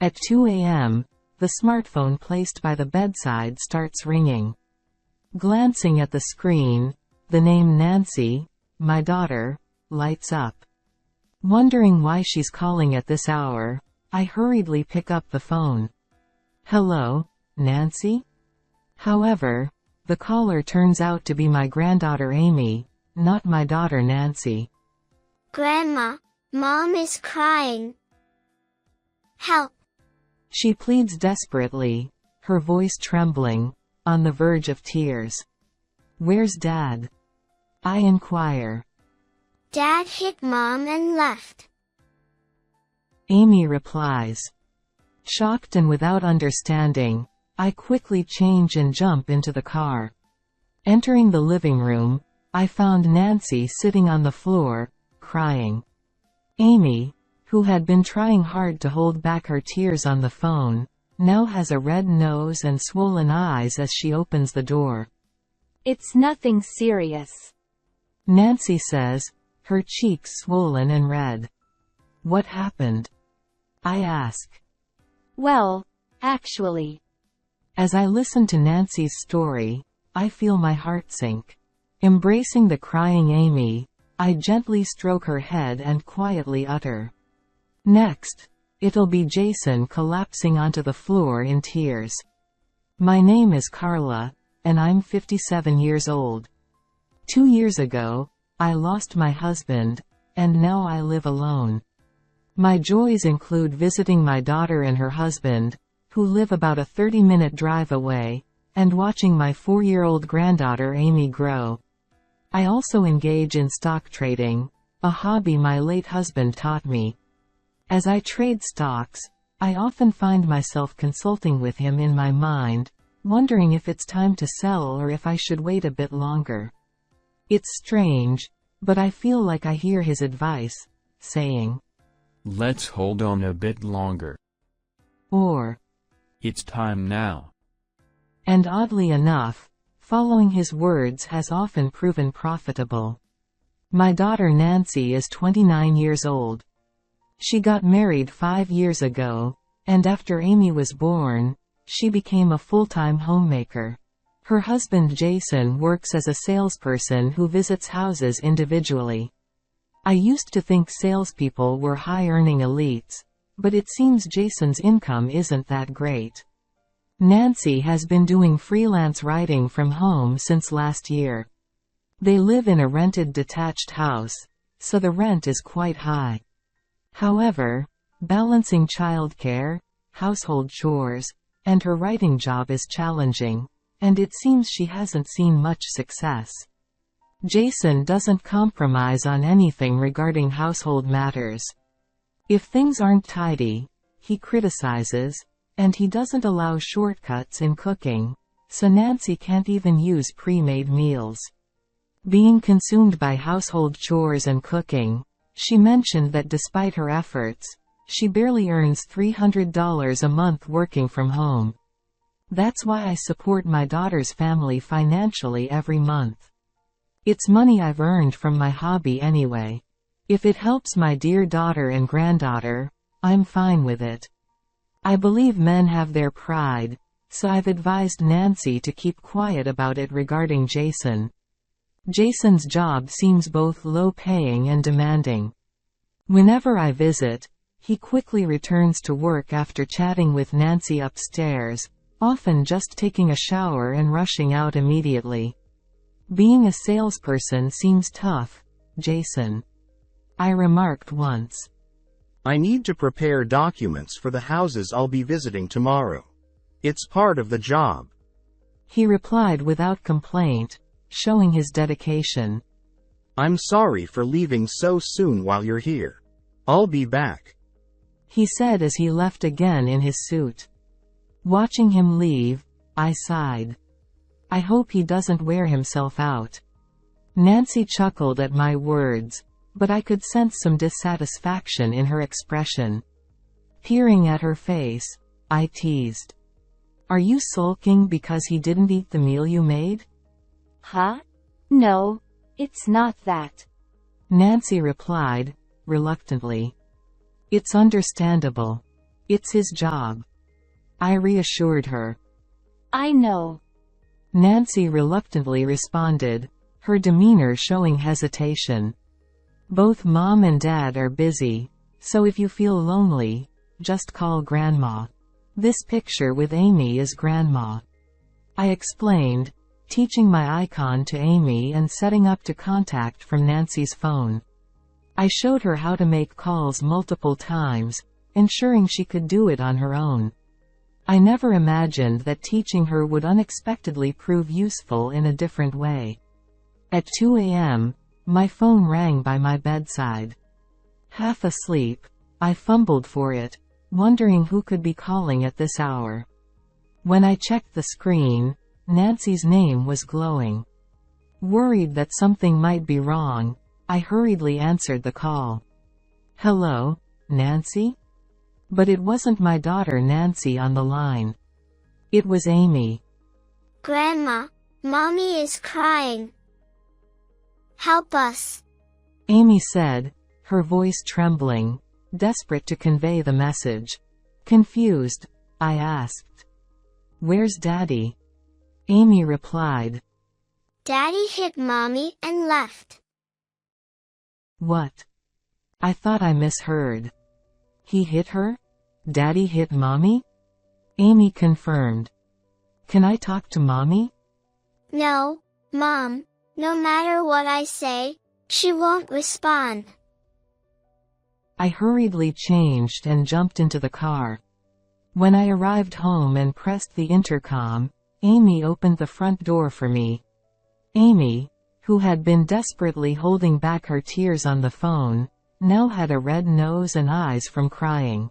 At 2 a.m., the smartphone placed by the bedside starts ringing. Glancing at the screen, the name Nancy, my daughter, lights up. Wondering why she's calling at this hour, I hurriedly pick up the phone. "Hello, Nancy?" However, the caller turns out to be my granddaughter Amy, not my daughter Nancy. "Grandma, Mom is crying. Help!" She pleads desperately, her voice trembling, on the verge of tears. "Where's Dad?" I inquire. "Dad hit Mom and left," Amy replies. Shocked and without understanding, I quickly change and jump into the car. Entering the living room, I found Nancy sitting on the floor, crying. Amy, who had been trying hard to hold back her tears on the phone, now has a red nose and swollen eyes as she opens the door. "It's nothing serious," Nancy says, her cheeks swollen and red. "What happened?" I ask. "Well, actually." As I listen to Nancy's story, I feel my heart sink. Embracing the crying Amy, I gently stroke her head and quietly utter, "Next, it'll be Jason," collapsing onto the floor in tears. My name is Carla, and I'm 57 years old. 2 years ago, I lost my husband, and now I live alone. My joys include visiting my daughter and her husband, who live about a 30-minute drive away, and watching my 4-year-old granddaughter Amy grow. I also engage in stock trading, a hobby my late husband taught me. As I trade stocks, I often find myself consulting with him in my mind, wondering if it's time to sell or if I should wait a bit longer. It's strange, but I feel like I hear his advice, saying, "Let's hold on a bit longer." Or, "It's time now." And oddly enough, following his words has often proven profitable. My daughter Nancy is 29 years old. She got married 5 years ago, and after Amy was born, she became a full-time homemaker. Her husband Jason works as a salesperson who visits houses individually. I used to think salespeople were high-earning elites, but it seems Jason's income isn't that great. Nancy has been doing freelance writing from home since last year. They live in a rented detached house, so the rent is quite high. However, balancing childcare, household chores, and her writing job is challenging, and it seems she hasn't seen much success. Jason doesn't compromise on anything regarding household matters. If things aren't tidy, he criticizes, and he doesn't allow shortcuts in cooking, so Nancy can't even use pre-made meals. Being consumed by household chores and cooking, she mentioned that despite her efforts, she barely earns $300 a month working from home. That's why I support my daughter's family financially every month. It's money I've earned from my hobby anyway. If it helps my dear daughter and granddaughter, I'm fine with it. I believe men have their pride, so I've advised Nancy to keep quiet about it regarding Jason. Jason's job seems both low-paying and demanding. Whenever I visit, he quickly returns to work after chatting with Nancy upstairs, often just taking a shower and rushing out immediately. Being a salesperson seems tough, Jason, I remarked once. "I need to prepare documents for the houses I'll be visiting tomorrow. It's part of the job," he replied without complaint, showing his dedication. "I'm sorry for leaving so soon while you're here. I'll be back," he said as he left again in his suit. Watching him leave, I sighed. I hope he doesn't wear himself out. Nancy chuckled at my words, but I could sense some dissatisfaction in her expression. Peering at her face, I teased, "Are you sulking because he didn't eat the meal you made?" "Huh? No, it's not that," Nancy replied, reluctantly. "It's understandable. It's his job. I reassured her. I know. Nancy reluctantly responded, her demeanor showing hesitation. Both Mom and Dad are busy, so if you feel lonely, just call Grandma. This picture with Amy is Grandma. I explained, teaching my icon to Amy and setting up to contact from Nancy's phone. I showed her how to make calls multiple times, ensuring she could do it on her own. I never imagined that teaching her would unexpectedly prove useful in a different way. At 2 a.m., my phone rang by my bedside. Half asleep, I fumbled for it, wondering who could be calling at this hour. When I checked the screen, Nancy's name was glowing. Worried that something might be wrong, I hurriedly answered the call. Hello, Nancy? But it wasn't my daughter Nancy on the line. It was Amy. Grandma, Mommy is crying. Help us. Amy said, her voice trembling, desperate to convey the message. Confused, I asked, "Where's Daddy?" Amy replied, Daddy hit Mommy and left. What? I thought I misheard. He hit her? Daddy hit Mommy? Amy confirmed. Can I talk to Mommy? No, Mom, no matter what I say, she won't respond. I hurriedly changed and jumped into the car. When I arrived home and pressed the intercom, Amy opened the front door for me. Amy, who had been desperately holding back her tears on the phone, now had a red nose and eyes from crying.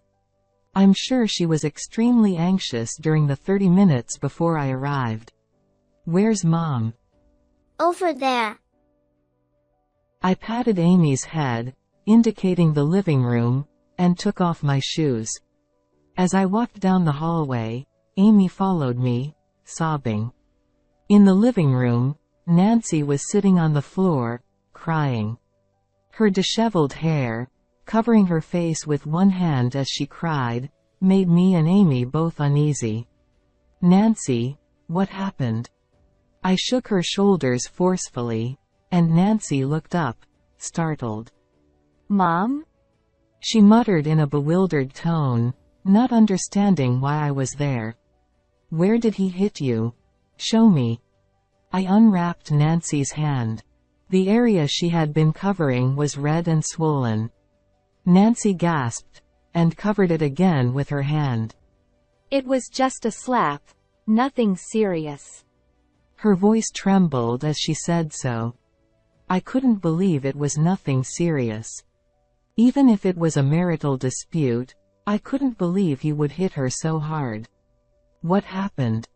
I'm sure she was extremely anxious during the 30 minutes before I arrived. Where's Mom? Over there. I patted Amy's head, indicating the living room, and took off my shoes. As I walked down the hallway, Amy followed me, sobbing. In the living room, Nancy was sitting on the floor, crying. Her disheveled hair, covering her face with one hand as she cried, made me and Amy both uneasy. Nancy, what happened? I shook her shoulders forcefully, and Nancy looked up, startled. Mom? She muttered in a bewildered tone, not understanding why I was there. Where did he hit you? Show me. I unwrapped Nancy's hand. The area she had been covering was red and swollen. Nancy gasped, and covered it again with her hand. It was just a slap, nothing serious. Her voice trembled as she said so. I couldn't believe it was nothing serious. Even if it was a marital dispute, I couldn't believe he would hit her so hard. What happened?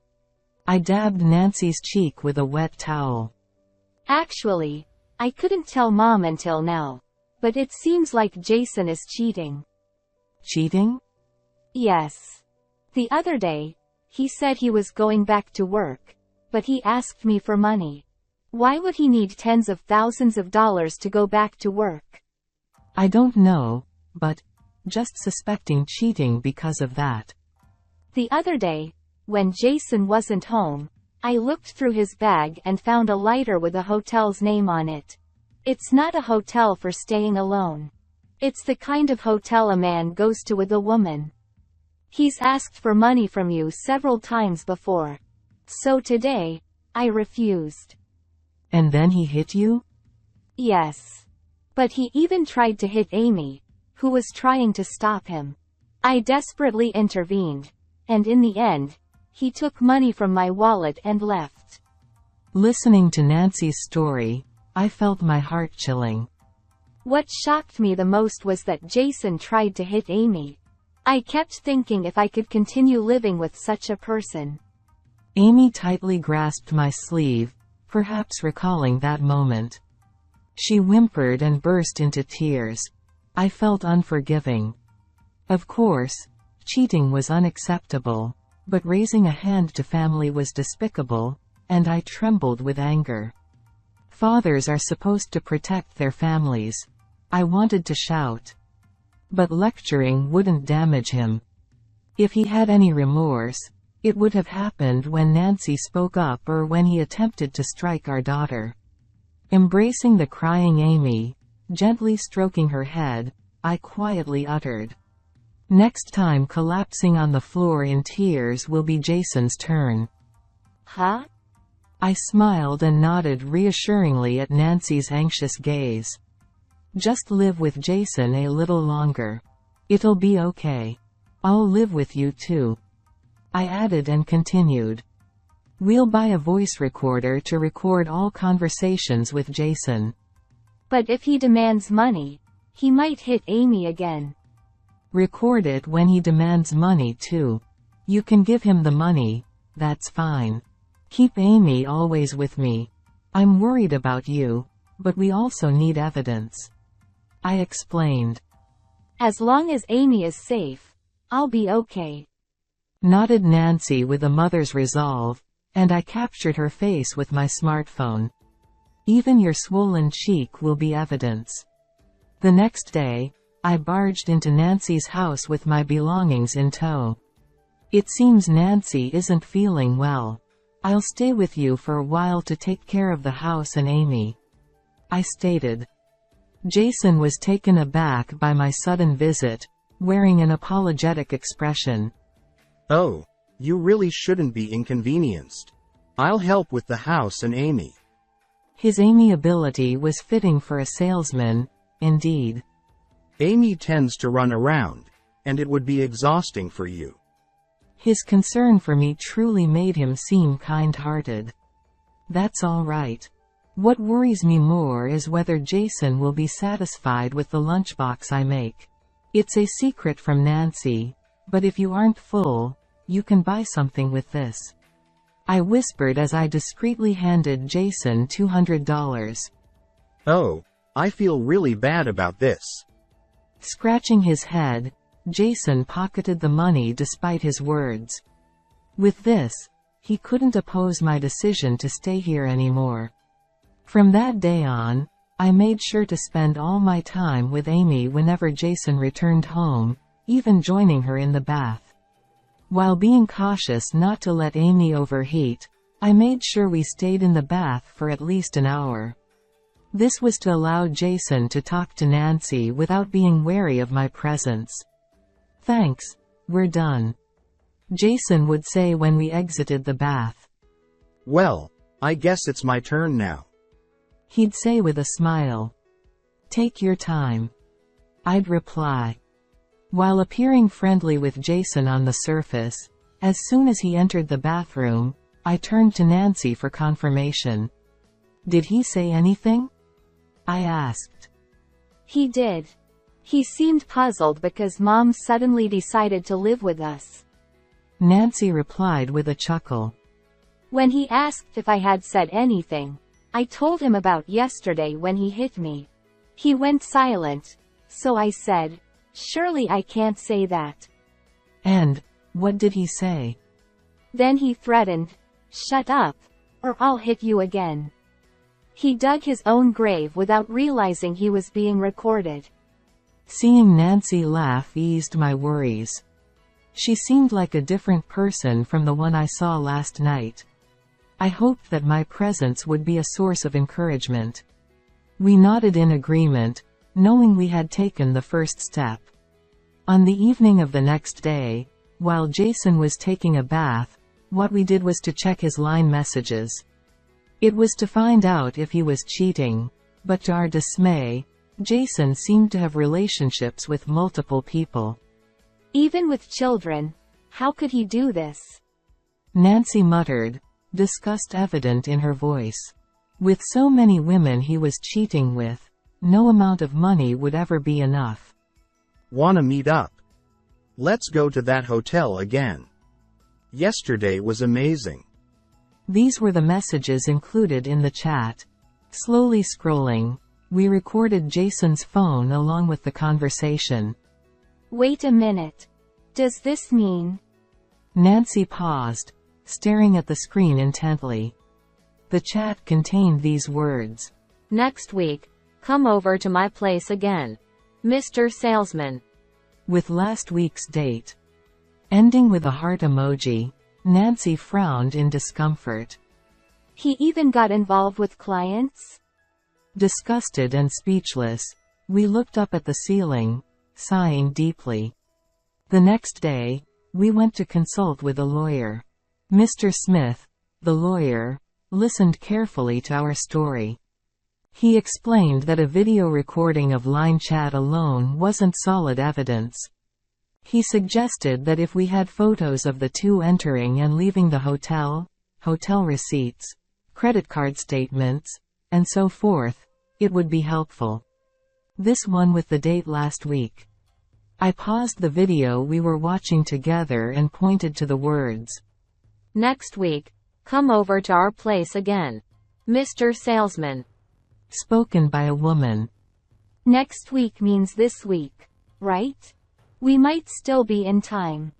I dabbed Nancy's cheek with a wet towel. Actually, I couldn't tell Mom until now. But it seems like Jason is cheating. Cheating? Yes. The other day, he said he was going back to work, but he asked me for money. Why would he need tens of thousands of dollars to go back to work? I don't know, but just suspecting cheating because of that. The other day, when Jason wasn't home, I looked through his bag and found a lighter with a hotel's name on it. It's not a hotel for staying alone. It's the kind of hotel a man goes to with a woman. He's asked for money from you several times before. So today, I refused. And then he hit you? Yes. But he even tried to hit Amy, who was trying to stop him. I desperately intervened, and in the end, he took money from my wallet and left. Listening to Nancy's story, I felt my heart chilling. What shocked me the most was that Jason tried to hit Amy. I kept thinking if I could continue living with such a person. Amy tightly grasped my sleeve, perhaps recalling that moment. She whimpered and burst into tears. I felt unforgiving. Of course, cheating was unacceptable, but raising a hand to family was despicable, and I trembled with anger. Fathers are supposed to protect their families. I wanted to shout. But lecturing wouldn't damage him. If he had any remorse, it would have happened when Nancy spoke up or when he attempted to strike our daughter. Embracing the crying Amy, gently stroking her head, I quietly uttered, "Next time collapsing on the floor in tears will be Jason's turn." Huh? I smiled and nodded reassuringly at Nancy's anxious gaze. "Just live with Jason a little longer. It'll be okay. I'll live with you too," I added and continued. "We'll buy a voice recorder to record all conversations with Jason." But if he demands money, he might hit Amy again. "Record it when he demands money too. You can give him the money, that's fine. Keep Amy always with me. I'm worried about you, but we also need evidence," I explained. As long as Amy is safe, I'll be okay," nodded Nancy with a mother's resolve, and I captured her face with my smartphone. "Even your swollen cheek will be evidence." The next day, I barged into Nancy's house with my belongings in tow. "It seems Nancy isn't feeling well. I'll stay with you for a while to take care of the house and Amy," I stated. Jason was taken aback by my sudden visit, wearing an apologetic expression. "Oh, you really shouldn't be inconvenienced. I'll help with the house and Amy." His amiability was fitting for a salesman, indeed. "Amy tends to run around, and it would be exhausting for you." His concern for me truly made him seem kind-hearted. "That's all right. What worries me more is whether Jason will be satisfied with the lunchbox I make. It's a secret from Nancy, but if you aren't full, you can buy something with this," I whispered as I discreetly handed Jason $200. "Oh, I feel really bad about this." Scratching his head, Jason pocketed the money despite his words. With this, he couldn't oppose my decision to stay here anymore. From that day on, I made sure to spend all my time with Amy whenever Jason returned home, even joining her in the bath. While being cautious not to let Amy overheat, I made sure we stayed in the bath for at least an hour. This was to allow Jason to talk to Nancy without being wary of my presence. "Thanks, we're done," Jason would say when we exited the bath. "Well, I guess it's my turn now," he'd say with a smile. "Take your time," I'd reply. While appearing friendly with Jason on the surface, as soon as he entered the bathroom, I turned to Nancy for confirmation. "Did he say anything?" I asked. He did. He seemed puzzled because Mom suddenly decided to live with us. Nancy replied with a chuckle. When he asked if I had said anything, I told him about yesterday when he hit me. He went silent, so I said, "Surely I can't say that." "And, what did he say?" Then he threatened, "Shut up, or I'll hit you again." He dug his own grave without realizing he was being recorded. Seeing Nancy laugh eased my worries. She seemed like a different person from the one I saw last night. I hoped that my presence would be a source of encouragement. We nodded in agreement, knowing we had taken the first step. On the evening of the next day, while Jason was taking a bath, what we did was to check his line messages. It was to find out if he was cheating, but to our dismay, Jason seemed to have relationships with multiple people. Even with children, how could he do this? Nancy muttered, disgust evident in her voice. With so many women he was cheating with, no amount of money would ever be enough. "Wanna meet up? Let's go to that hotel again. Yesterday was amazing." These were the messages included in the chat. Slowly scrolling, we recorded Jason's phone along with the conversation. Wait a minute. Does this mean? Nancy paused, staring at the screen intently. The chat contained these words. "Next week, come over to my place again, Mr. Salesman." With last week's date. Ending with a heart emoji, Nancy frowned in discomfort. He even got involved with clients? Disgusted and speechless, we looked up at the ceiling, sighing deeply. The next day, we went to consult with a lawyer. Mr. Smith, the lawyer, listened carefully to our story. He explained that a video recording of line chat alone wasn't solid evidence. He suggested that if we had photos of the two entering and leaving the hotel receipts, credit card statements, and so forth, it would be helpful. This one with the date last week. I paused the video we were watching together and pointed to the words, Next week, come over to our place again. Mr. Salesman. spoken by a woman. Next week means this week, right? We might still be in time.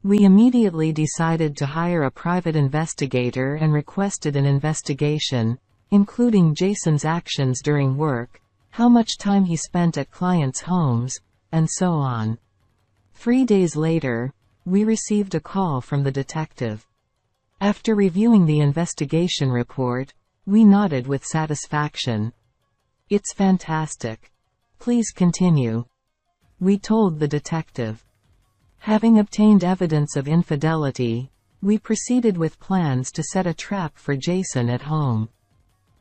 We immediately decided to hire a private investigator and requested an investigation, including Jason's actions during work, how much time he spent at clients' homes, and so on. 3 days later, we received a call from the detective. After reviewing the investigation report, we nodded with satisfaction. It's fantastic. Please continue. We told the detective. Having obtained evidence of infidelity, we proceeded with plans to set a trap for Jason at home.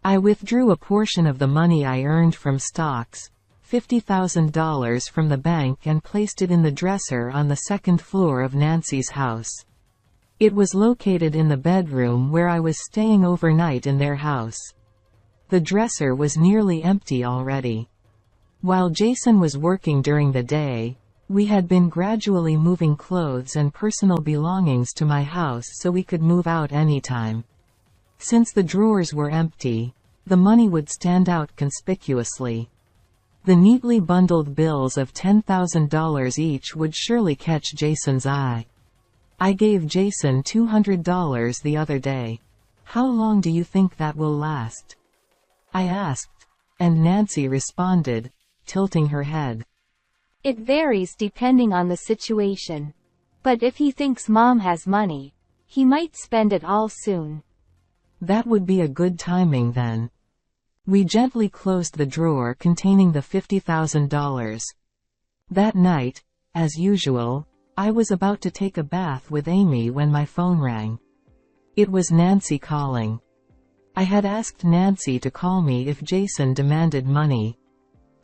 I withdrew a portion of the money I earned from stocks, $50,000 from the bank, and placed it in the dresser on the second floor of Nancy's house. It was located in the bedroom where I was staying overnight in their house. The dresser was nearly empty already. While Jason was working during the day, we had been gradually moving clothes and personal belongings to my house so we could move out anytime. Since the drawers were empty, the money would stand out conspicuously. The neatly bundled bills of $10,000 each would surely catch Jason's eye. I gave Jason $200 the other day. How long do you think that will last? I asked, and Nancy responded, tilting her head. It varies depending on the situation. But if he thinks Mom has money, he might spend it all soon. That would be a good timing then. We gently closed the drawer containing the $50,000. That night, as usual, I was about to take a bath with Amy when my phone rang. It was Nancy calling. I had asked Nancy to call me if Jason demanded money.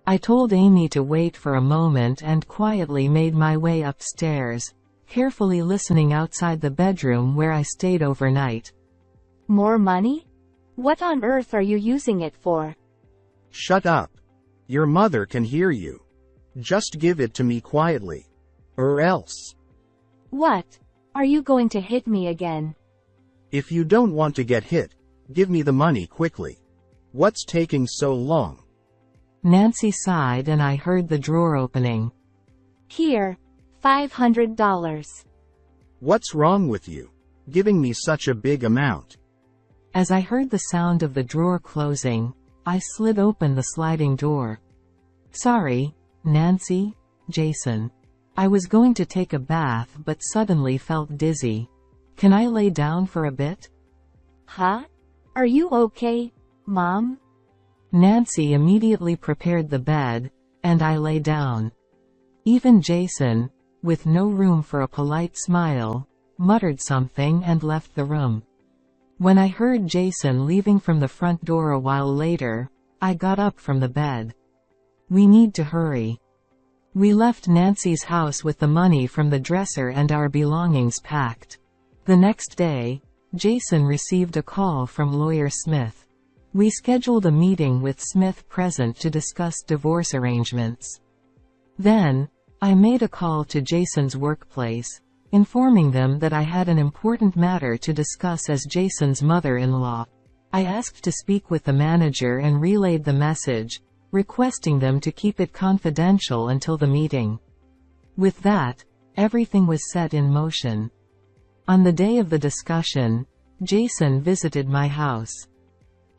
I told Amy to wait for a moment and quietly made my way upstairs, carefully listening outside the bedroom where I stayed overnight. More money? What on earth are you using it for? Shut up. Your mother can hear you. Just give it to me quietly. Or else. What? Are you going to hit me again? If you don't want to get hit, give me the money quickly. What's taking so long? Nancy sighed and I heard the drawer opening. Here, $500. What's wrong with you? Giving me such a big amount. As I heard the sound of the drawer closing, I slid open the sliding door. Sorry, Nancy, Jason. I was going to take a bath but suddenly felt dizzy. Can I lay down for a bit? Huh? Are you okay, Mom? Nancy immediately prepared the bed, and I lay down. Even Jason, with no room for a polite smile, muttered something and left the room. When I heard Jason leaving from the front door a while later, I got up from the bed. We need to hurry. We left Nancy's house with the money from the dresser and our belongings packed. The next day, Jason received a call from lawyer Smith. We scheduled a meeting with Smith present to discuss divorce arrangements. Then, I made a call to Jason's workplace, informing them that I had an important matter to discuss as Jason's mother-in-law. I asked to speak with the manager and relayed the message, requesting them to keep it confidential until the meeting. With that, everything was set in motion. On the day of the discussion, Jason visited my house.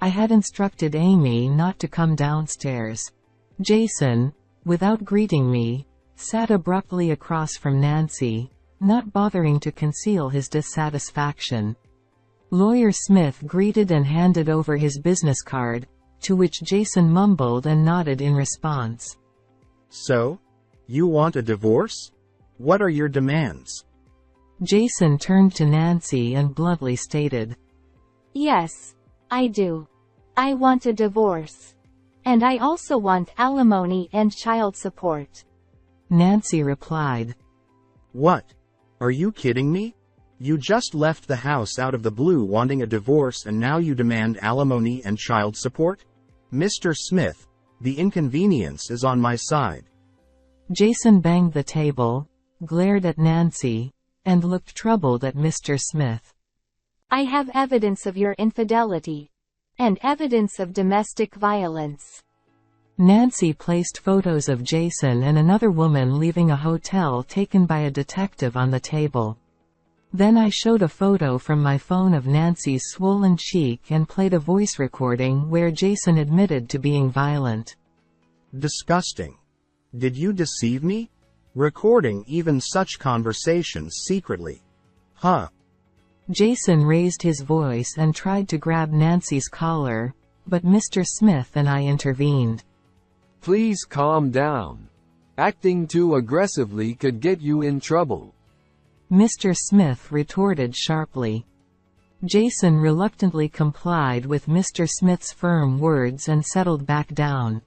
I had instructed Amy not to come downstairs. Jason, without greeting me, sat abruptly across from Nancy, not bothering to conceal his dissatisfaction. Lawyer Smith greeted and handed over his business card, to which Jason mumbled and nodded in response. So? You want a divorce? What are your demands? Jason turned to Nancy and bluntly stated, Yes, I do. I want a divorce. And I also want alimony and child support. Nancy replied. What? Are you kidding me? You just left the house out of the blue wanting a divorce and now you demand alimony and child support? Mr. Smith, the inconvenience is on my side. Jason banged the table, glared at Nancy, and looked troubled at Mr. Smith. I have evidence of your infidelity. And evidence of domestic violence. Nancy placed photos of Jason and another woman leaving a hotel taken by a detective on the table. Then I showed a photo from my phone of Nancy's swollen cheek and played a voice recording where Jason admitted to being violent. Disgusting. Did you deceive me? Recording even such conversations secretly. Huh. Jason raised his voice and tried to grab Nancy's collar, but Mr. Smith and I intervened. Please calm down. Acting too aggressively could get you in trouble. Mr. Smith retorted sharply. Jason reluctantly complied with Mr. Smith's firm words and settled back down.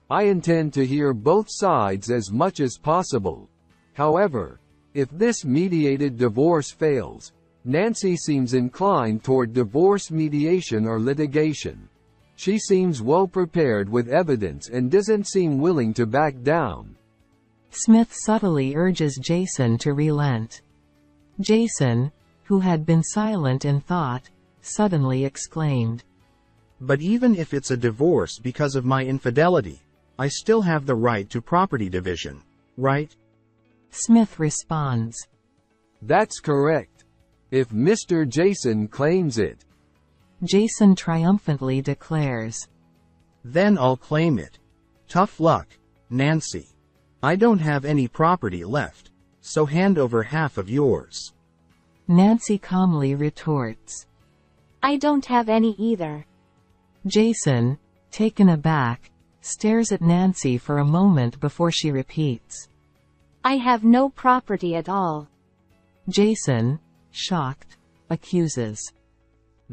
I intend to hear both sides as much as possible. However, if this mediated divorce fails, Nancy seems inclined toward divorce mediation or litigation. She seems well prepared with evidence and doesn't seem willing to back down. Smith subtly urges Jason to relent. Jason, who had been silent in thought, suddenly exclaimed. But even if it's a divorce because of my infidelity, I still have the right to property division, right? Smith responds. That's correct. If Mr. Jason claims it. Jason triumphantly declares. Then I'll claim it. Tough luck, Nancy. I don't have any property left, so hand over half of yours. Nancy calmly retorts. I don't have any either. Jason, taken aback, stares at Nancy for a moment before she repeats. I have no property at all. Jason, shocked, accuses.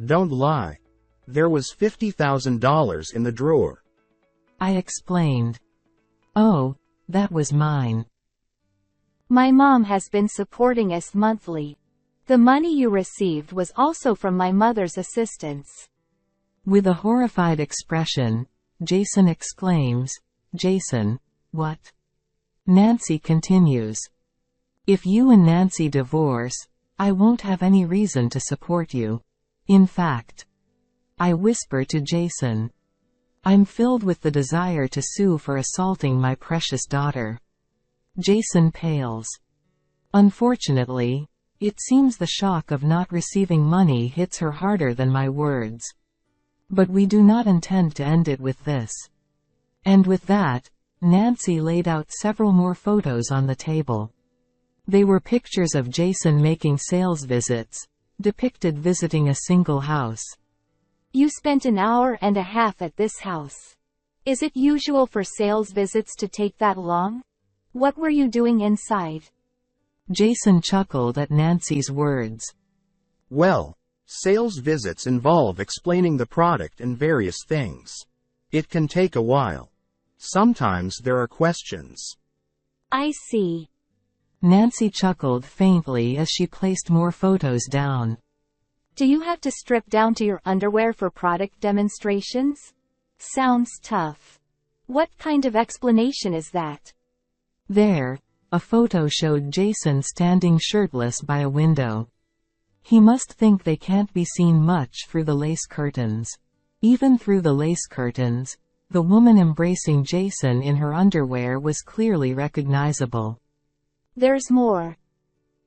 Don't lie. There was $50,000 in the drawer. I explained. Oh, that was mine. My mom has been supporting us monthly. The money you received was also from my mother's assistance. With a horrified expression, Jason exclaims, Jason, what? Nancy continues. If you and Nancy divorce, I won't have any reason to support you. In fact, I whisper to Jason. I'm filled with the desire to sue for assaulting my precious daughter. Jason pales. Unfortunately, it seems the shock of not receiving money hits her harder than my words. But we do not intend to end it with this. And with that, Nancy laid out several more photos on the table. They were pictures of Jason making sales visits, depicted visiting a single house. You spent an hour and a half at this house. Is it usual for sales visits to take that long? What were you doing inside? Jason chuckled at Nancy's words. Well, sales visits involve explaining the product and various things. It can take a while. Sometimes there are questions. I see. Nancy chuckled faintly as she placed more photos down. Do you have to strip down to your underwear for product demonstrations? Sounds tough. What kind of explanation is that? There, a photo showed Jason standing shirtless by a window. He must think they can't be seen much through the lace curtains. Even through the lace curtains, the woman embracing Jason in her underwear was clearly recognizable. There's more.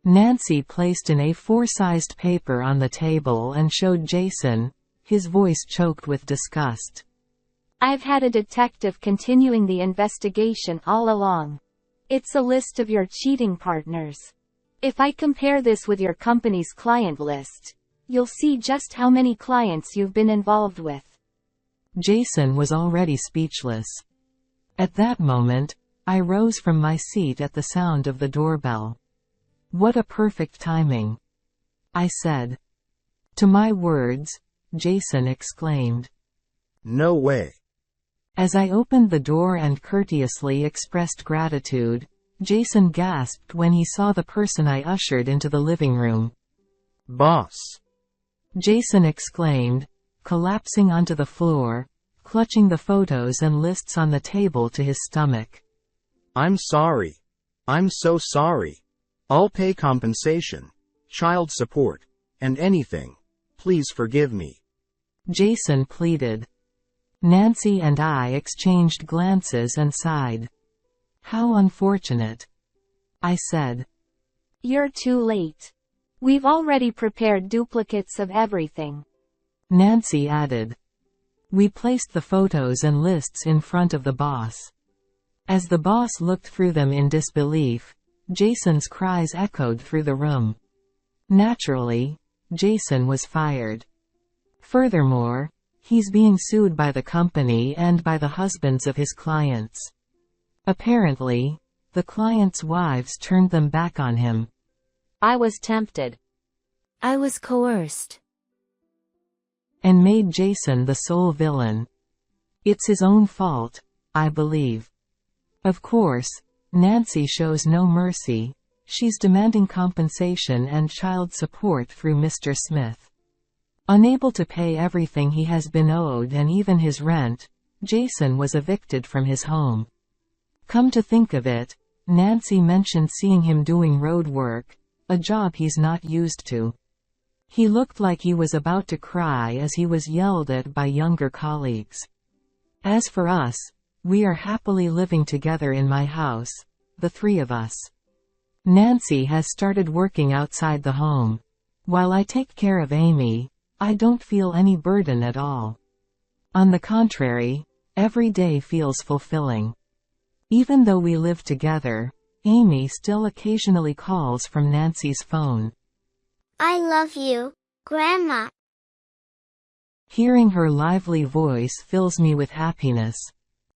Nancy placed an A4-sized paper on the table and showed Jason, his voice choked with disgust. I've had a detective continuing the investigation all along. It's a list of your cheating partners. If I compare this with your company's client list, you'll see just how many clients you've been involved with. Jason was already speechless. At that moment, I rose from my seat at the sound of the doorbell. What a perfect timing, I said. To my words, Jason exclaimed. No way. As I opened the door and courteously expressed gratitude, Jason gasped when he saw the person I ushered into the living room. Boss. Jason exclaimed, collapsing onto the floor, clutching the photos and lists on the table to his stomach. I'm sorry. I'm so sorry. I'll pay compensation, child support, and anything. Please forgive me. Jason pleaded. Nancy and I exchanged glances and sighed. How unfortunate, I said. You're too late. We've already prepared duplicates of everything, Nancy added. We placed the photos and lists in front of the boss. As the boss looked through them in disbelief, Jason's cries echoed through the room. Naturally, Jason was fired. Furthermore, he's being sued by the company and by the husbands of his clients. Apparently, the clients' wives turned them back on him. I was tempted. I was coerced. And made Jason the sole villain. It's his own fault, I believe. Of course, Nancy shows no mercy. She's demanding compensation and child support through Mr. Smith. Unable to pay everything he has been owed and even his rent, Jason was evicted from his home. Come to think of it, Nancy mentioned seeing him doing road work, a job he's not used to. He looked like he was about to cry as he was yelled at by younger colleagues. As for us, we are happily living together in my house, the three of us. Nancy has started working outside the home. While I take care of Amy, I don't feel any burden at all. On the contrary, every day feels fulfilling. Even though we live together, Amy still occasionally calls from Nancy's phone. I love you, Grandma. Hearing her lively voice fills me with happiness.